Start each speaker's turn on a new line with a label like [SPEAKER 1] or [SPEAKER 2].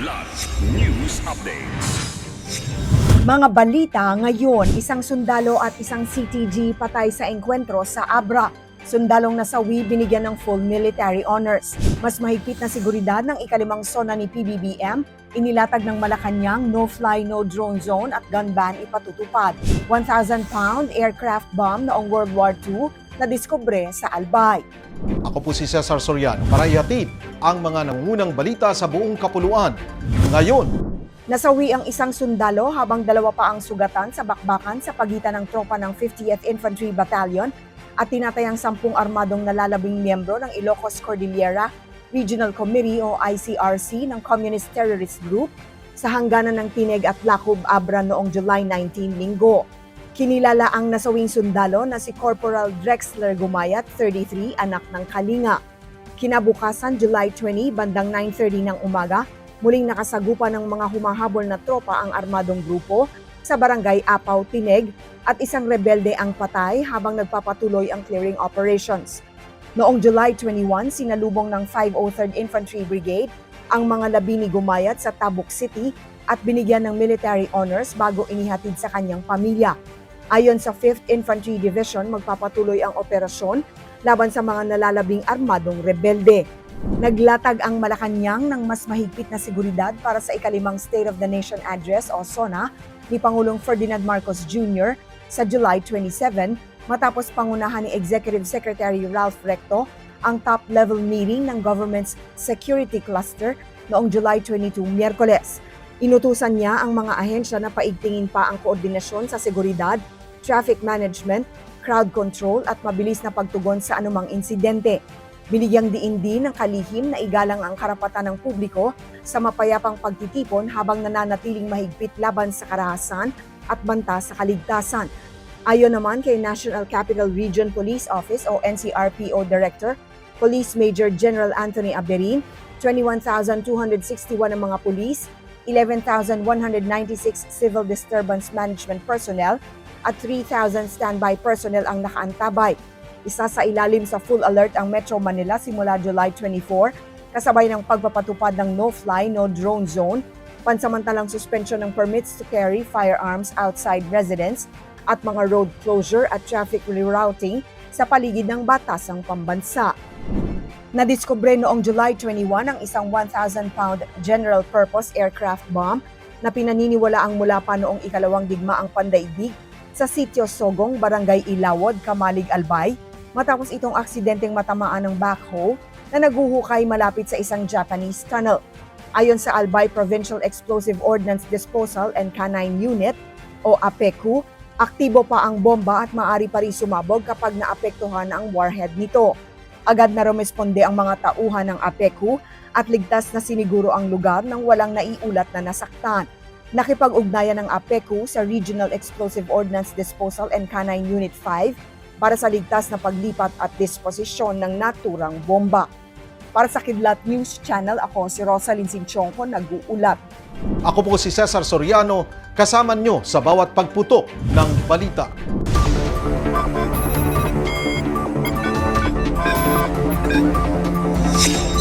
[SPEAKER 1] Kidlat News Updates.
[SPEAKER 2] Mga balita ngayon, isang sundalo at isang CTG patay sa engkwentro sa Abra. Sundalong nasawi binigyan ng full military honors. Mas mahigpit na seguridad ng ikalimang sona ni PBBM, inilatag ng Malacanang no-fly, no-drone zone at gun ban ipatutupad. 1,000-pound aircraft bomb noong World War II na diskubre sa Albay.
[SPEAKER 3] Ako po si Cesar Soriano para ihatid ang mga nangungunang balita sa buong kapuluan. Ngayon,
[SPEAKER 2] Nasawi ang isang sundalo habang dalawa pa ang sugatan sa bakbakan sa pagitan ng tropa ng 50th Infantry Battalion at tinatayang 10 armadong nalalabing miyembro ng Ilocos Cordillera Regional Committee o ICRC ng Communist Terrorist Group sa hangganan ng Tineg at Lacub, Abra noong July 19, Linggo. Kinilala ang nasawing sundalo na si Corporal Drexler Gumayat, 33, anak ng Kalinga. Kinabukasan, July 20, bandang 9:30 ng umaga, muling nakasagupan ng mga humahabol na tropa ang armadong grupo sa barangay Apaw, Tineg at isang rebelde ang patay habang nagpapatuloy ang clearing operations. Noong July 21, sinalubong ng 503rd Infantry Brigade ang mga labi ni Gumayat sa Tabuk City at binigyan ng military honors bago inihatid sa kanyang pamilya. Ayon sa 5th Infantry Division, magpapatuloy ang operasyon laban sa mga nalalabing armadong rebelde. Naglatag ang Malacanang ng mas mahigpit na seguridad para sa ikalimang State of the Nation Address o SONA ni Pangulong Ferdinand Marcos Jr. sa July 27 matapos pangunahan ni Executive Secretary Ralph Recto ang top-level meeting ng government's security cluster noong July 22, Miyerkules. Inutusan niya ang mga ahensya na paigtingin pa ang koordinasyon sa seguridad, traffic management, crowd control at mabilis na pagtugon sa anumang insidente. Binigyang diin din ng kalihim na igalang ang karapatan ng publiko sa mapayapang pagtitipon habang nananatiling mahigpit laban sa karahasan at banta sa kaligtasan. Ayon naman kay National Capital Region Police Office o NCRPO Director, Police Major General Anthony Aberin, 21,261 ang mga pulis, 11,196 civil disturbance management personnel at 3,000 standby personnel ang nakaantabay. Isa sa ilalim sa full alert ang Metro Manila simula July 24, kasabay ng pagpapatupad ng no-fly, no-drone zone, pansamantalang suspension ng permits to carry firearms outside residence at mga road closure at traffic rerouting sa paligid ng batasang pambansa. Nadiskubre noong July 21 ang isang 1,000-pound general-purpose aircraft bomb na pinaniniwalaang mula pa noong ikalawang digmaang pandaigdig sa Sitio Sogong, Barangay Ilawod, Kamalig, Albay, matapos itong aksidenteng matamaan ng backhoe na naguhukay malapit sa isang Japanese tunnel. Ayon sa Albay Provincial Explosive Ordnance Disposal and Canine Unit o APECU, aktibo pa ang bomba at maaari pa rin sumabog kapag naapektuhan ang warhead nito. Agad na rumesponde ang mga tauhan ng APECU at ligtas na siniguro ang lugar nang walang naiulat na nasaktan. Nakipag-ugnayan ng APECU sa Regional Explosive Ordnance Disposal and Canine Unit 5 para sa ligtas na paglipat at disposisyon ng naturang bomba. Para sa Kidlat News Channel, ako si Rosalyn Sinchonko, nag-uulat.
[SPEAKER 3] ako po si Cesar Soriano, kasama nyo sa bawat pagputok ng balita.